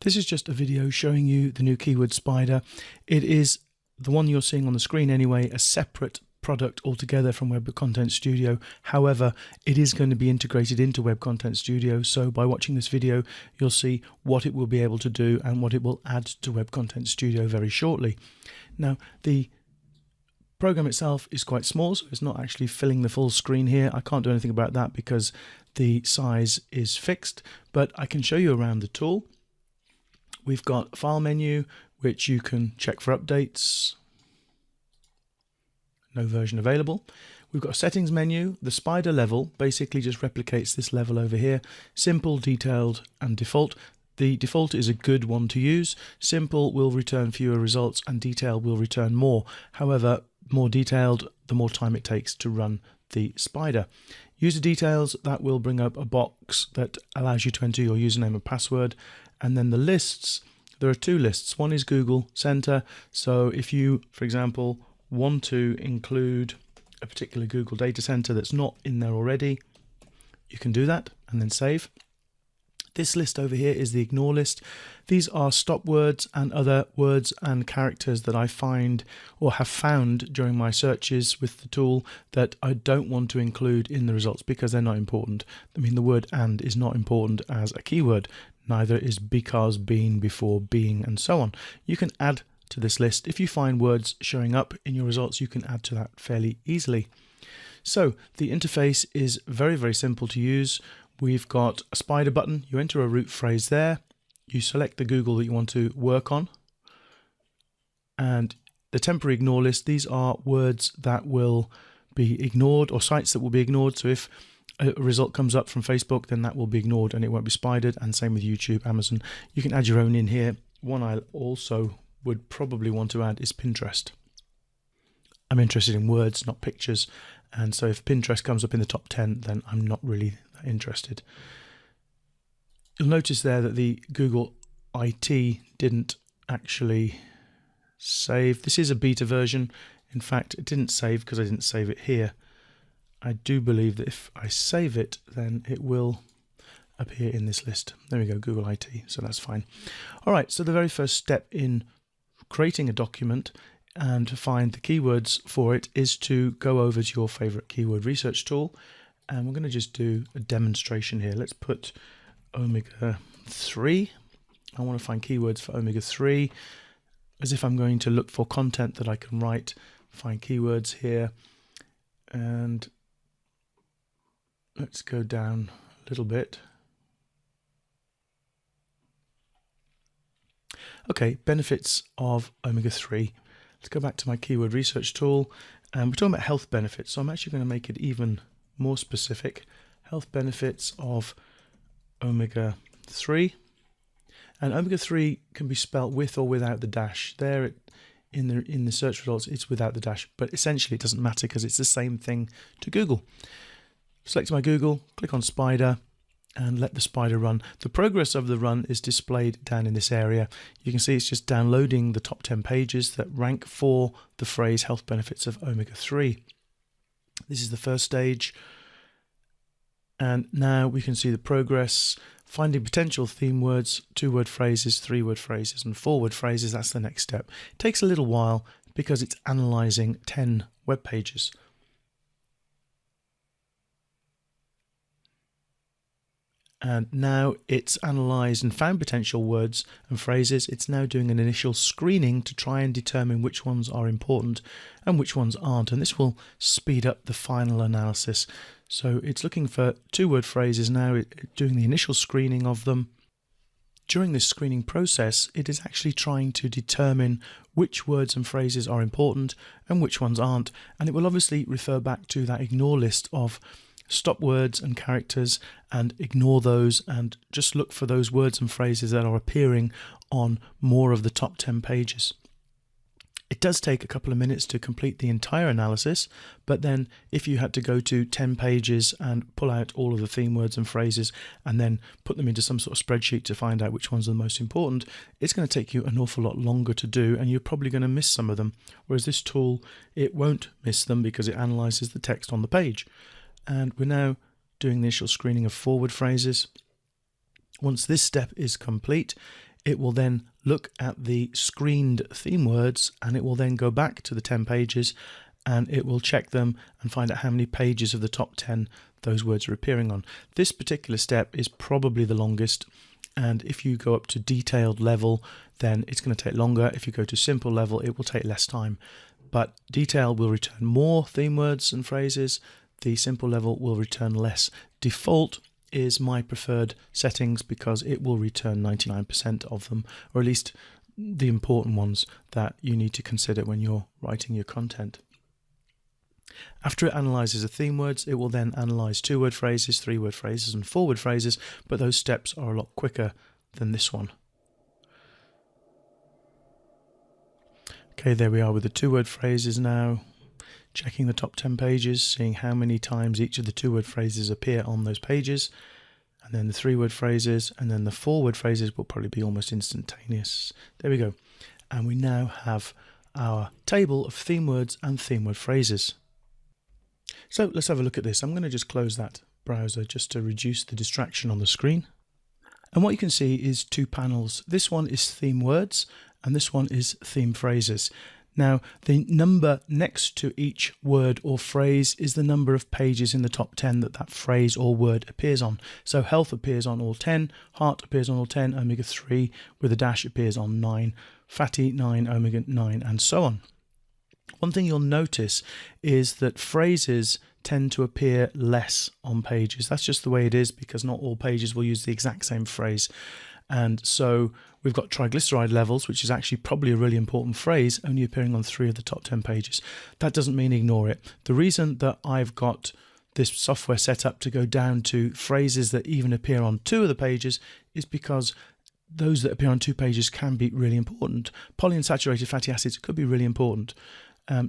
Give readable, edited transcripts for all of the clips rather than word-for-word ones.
This is just a video showing you the new Keyword Spider. It is the one you're seeing on the screen anyway, a separate product altogether from Web Content Studio. However, it is going to be integrated into Web Content Studio, so by watching this video you'll see what it will be able to do and what it will add to Web Content Studio very shortly. Now, the program itself is quite small, so it's not actually filling the full screen here. I can't do anything about that because the size is fixed, but I can show you around the tool. We've got a file menu which you can check for updates. No version available. We've got a settings menu. The spider level basically just replicates this level over here. Simple, detailed and default. The default is a good one to use. Simple will return fewer results and detailed will return more. However, more detailed, the more time it takes to run the spider. User details, that will bring up a box that allows you to enter your username and password. And then the lists, there are two lists. One is Google Center. So if you, for example, want to include a particular Google data center that's not in there already, you can do that and then save. This list over here is the ignore list. These are stop words and other words and characters that I find or have found during my searches with the tool that I don't want to include in the results because they're not important. I mean, the word and is not important as a keyword. Neither is because, been, before, being, and so on. You can add to this list. If you find words showing up in your results, you can add to that fairly easily. So the interface is very, very simple to use. We've got a spider button. You enter a root phrase there. You select the Google that you want to work on. And the temporary ignore list, these are words that will be ignored or sites that will be ignored. So if a result comes up from Facebook, then that will be ignored and it won't be spidered. And same with YouTube, Amazon. You can add your own in here. One I also would probably want to add is Pinterest. I'm interested in words, not pictures. And so if Pinterest comes up in the top 10, then I'm not really that interested. You'll notice there that the Google IT didn't actually save. This is a beta version. In fact, it didn't save because I didn't save it here. I do believe that if I save it, then it will appear in this list. There we go, Google IT, so that's fine. All right, so the very first step in creating a document and to find the keywords for it is to go over to your favorite keyword research tool. And we're going to just do a demonstration here. Let's put omega-3. I want to find keywords for omega-3 as if I'm going to look for content that I can write, find keywords here. And let's go down a little bit. Okay, benefits of omega-3. Let's go back to my keyword research tool. And we're talking about health benefits. So I'm actually going to make it even more specific. Health benefits of omega-3. And omega-3 can be spelt with or without the dash. There in the search results, it's without the dash. But essentially it doesn't matter because it's the same thing to Google. Select my Google, click on Spider, and let the spider run. The progress of the run is displayed down in this area. You can see it's just downloading the top 10 pages that rank for the phrase health benefits of omega-3. This is the first stage. And now we can see the progress, finding potential theme words, 2-word phrases, 3-word phrases, and 4-word phrases. That's the next step. It takes a little while because it's analyzing 10 web pages. And now it's analysed and found potential words and phrases. It's now doing an initial screening to try and determine which ones are important and which ones aren't. And this will speed up the final analysis. So it's looking for 2-word phrases now, doing the initial screening of them. During this screening process, it is actually trying to determine which words and phrases are important and which ones aren't. And it will obviously refer back to that ignore list of stop words and characters and ignore those and just look for those words and phrases that are appearing on more of the top 10 pages. It does take a couple of minutes to complete the entire analysis, but then if you had to go to 10 pages and pull out all of the theme words and phrases and then put them into some sort of spreadsheet to find out which ones are the most important, it's going to take you an awful lot longer to do and you're probably going to miss some of them. Whereas this tool, it won't miss them because it analyzes the text on the page. And we're now doing the initial screening of 4-word phrases. Once this step is complete, it will then look at the screened theme words, and it will then go back to the 10 pages and it will check them and find out how many pages of the top 10 those words are appearing on. This particular step is probably the longest, and if you go up to detailed level, then it's going to take longer. If you go to simple level, it will take less time. But detail will return more theme words and phrases. The simple level will return less. Default is my preferred settings because it will return 99% of them, or at least the important ones that you need to consider when you're writing your content. After it analyzes the theme words, it will then analyze 2-word phrases, 3-word phrases, and 4-word phrases, but those steps are a lot quicker than this one. Okay, there we are with the 2-word phrases now. Checking the top 10 pages, seeing how many times each of the 2-word phrases appear on those pages, and then the 3-word phrases, and then the 4-word phrases will probably be almost instantaneous. There we go. And we now have our table of theme words and theme word phrases. So let's have a look at this. I'm going to just close that browser just to reduce the distraction on the screen. And what you can see is 2 panels. This one is theme words and this one is theme phrases. Now, the number next to each word or phrase is the number of pages in the top 10 that phrase or word appears on. So health appears on all 10, heart appears on all 10, omega-3 with a dash appears on 9, fatty 9, omega 9, and so on. One thing you'll notice is that phrases tend to appear less on pages. That's just the way it is because not all pages will use the exact same phrase. And so we've got triglyceride levels, which is actually probably a really important phrase, only appearing on 3 of the top 10 pages. That doesn't mean ignore it. The reason that I've got this software set up to go down to phrases that even appear on 2 of the pages is because those that appear on 2 pages can be really important. Polyunsaturated fatty acids could be really important.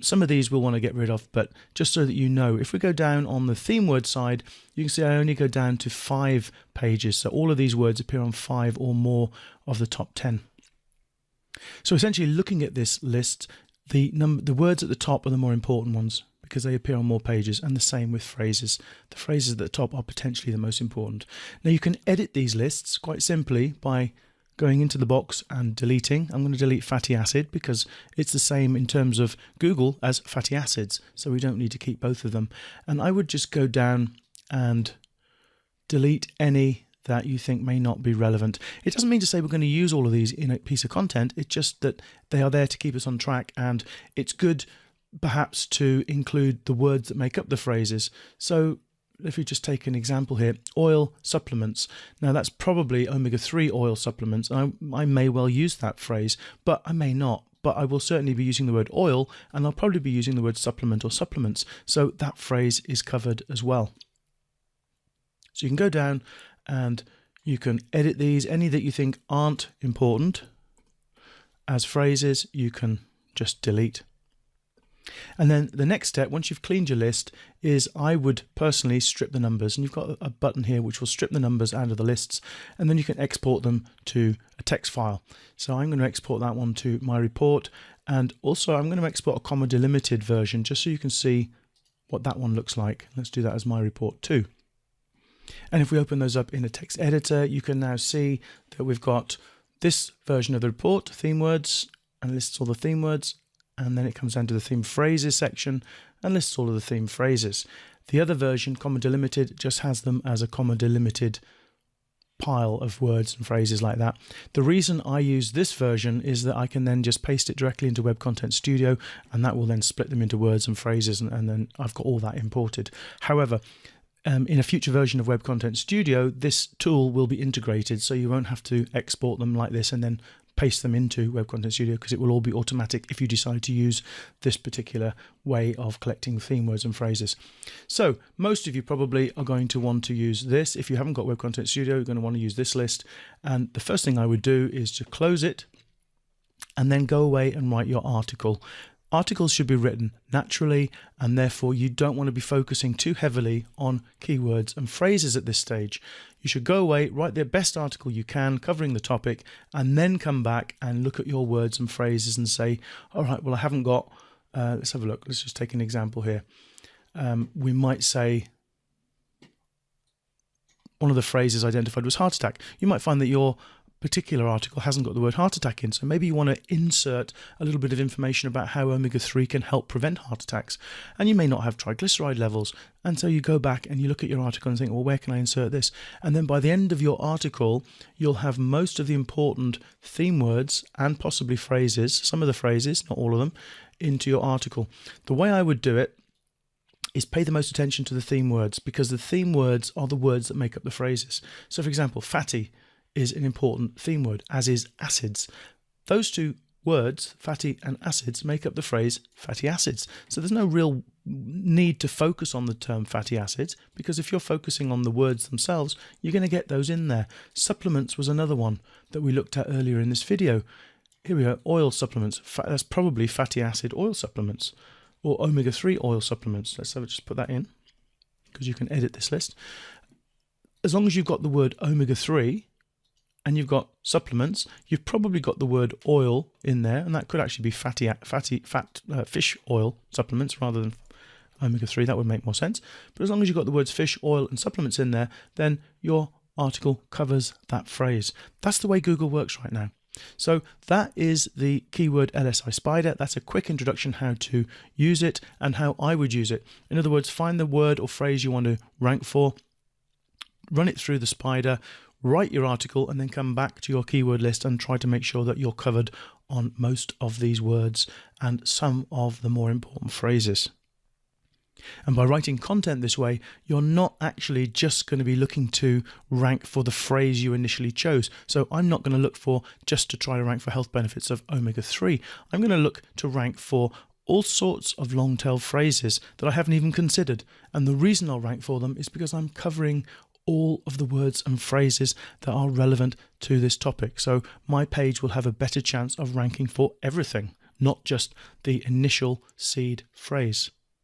Some of these we'll want to get rid of, but just so that you know, if we go down on the theme word side, you can see I only go down to 5 pages. So all of these words appear on 5 or more of the top 10. So essentially looking at this list, the words at the top are the more important ones because they appear on more pages, and the same with phrases. The phrases at the top are potentially the most important. Now you can edit these lists quite simply by going into the box and deleting. I'm going to delete fatty acid because it's the same in terms of Google as fatty acids, so we don't need to keep both of them. And I would just go down and delete any that you think may not be relevant. It doesn't mean to say we're going to use all of these in a piece of content. It's just that they are there to keep us on track, and it's good perhaps to include the words that make up the phrases. So if you just take an example here, oil supplements. Now that's probably omega-3 oil supplements. I may well use that phrase, but I may not. But I will certainly be using the word oil, and I'll probably be using the word supplement or supplements. So that phrase is covered as well. So you can go down and you can edit these. Any that you think aren't important as phrases, you can just delete. And then the next step, once you've cleaned your list, is I would personally strip the numbers. And you've got a button here which will strip the numbers out of the lists, and then you can export them to a text file. So I'm going to export that one to my report, and also I'm going to export a comma delimited version just so you can see what that one looks like. Let's do that as my report too. And if we open those up in a text editor, you can now see that we've got this version of the report, theme words, and lists all the theme words. And then it comes down to the theme phrases section and lists all of the theme phrases. The other version, comma delimited, just has them as a comma delimited pile of words and phrases like that. The reason I use this version is that I can then just paste it directly into Web Content Studio, and that will then split them into words and phrases, and then I've got all that imported. However, in a future version of Web Content Studio, this tool will be integrated, so you won't have to export them like this and then paste them into Web Content Studio, because it will all be automatic if you decide to use this particular way of collecting theme words and phrases. So most of you probably are going to want to use this. If you haven't got Web Content Studio, you're going to want to use this list. And the first thing I would do is to close it and then go away and write your article. Articles should be written naturally, and therefore you don't want to be focusing too heavily on keywords and phrases at this stage. You should go away, write the best article you can covering the topic, and then come back and look at your words and phrases and say, all right, well, I haven't got, let's have a look. Let's just take an example here. We might say one of the phrases identified was heart attack. You might find that your particular article hasn't got the word heart attack in. So maybe you want to insert a little bit of information about how omega-3 can help prevent heart attacks. And you may not have triglyceride levels. And so you go back and you look at your article and think, well, where can I insert this? And then by the end of your article, you'll have most of the important theme words and possibly phrases, some of the phrases, not all of them, into your article. The way I would do it is pay the most attention to the theme words, because the theme words are the words that make up the phrases. So for example, fatty is an important theme word, as is acids. Those two words, fatty and acids, make up the phrase fatty acids. So there's no real need to focus on the term fatty acids, because if you're focusing on the words themselves, you're going to get those in there. Supplements was another one that we looked at earlier in this video. Here we are, oil supplements. That's probably fatty acid oil supplements or omega-3 oil supplements. Let's just put that in, because you can edit this list. As long as you've got the word omega-3 and you've got supplements, you've probably got the word oil in there, and that could actually be fish oil supplements rather than omega-3. That would make more sense. But as long as you've got the words fish, oil and supplements in there, then your article covers that phrase. That's the way Google works right now. So that is the Keyword LSI Spider. That's a quick introduction how to use it and how I would use it. In other words, find the word or phrase you want to rank for, run it through the Spider, write your article, and then come back to your keyword list and try to make sure that you're covered on most of these words and some of the more important phrases. And by writing content this way, you're not actually just going to be looking to rank for the phrase you initially chose. So I'm not going to look for just to try to rank for health benefits of omega-3. I'm going to look to rank for all sorts of long tail phrases that I haven't even considered. And the reason I'll rank for them is because I'm covering all of the words and phrases that are relevant to this topic. So my page will have a better chance of ranking for everything, not just the initial seed phrase.